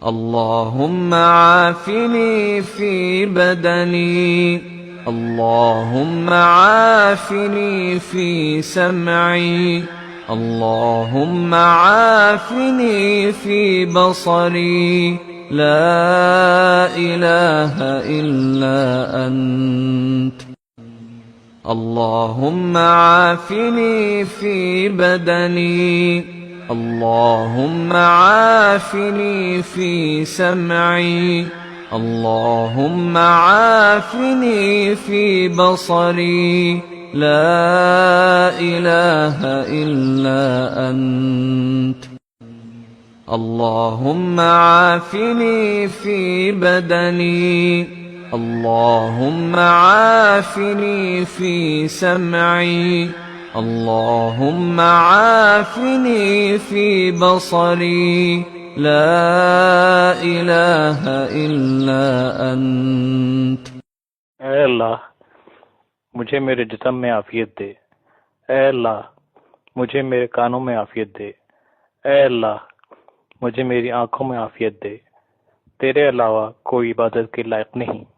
اللهم عافني في بدني، اللهم عافني في سمعي، اللهم عافني في بصري، لا إله إلا أنت. اللهم عافني في بدني، اللهم عافني في سمعي، اللهم عافني في بصري، لا إله إلا أنت. اللهم عافني في بدني، اللهم عافني في سمعي، اللهم عافني في بصري، لا إله إلا أنت. اے اللہ مجھے میرے جسم میں عافیت دے، اے اللہ مجھے میرے کانوں میں عافیت دے، اے اللہ مجھے میری آنکھوں میں عافیت دے، تیرے علاوہ کوئی عبادت کے لائق نہیں۔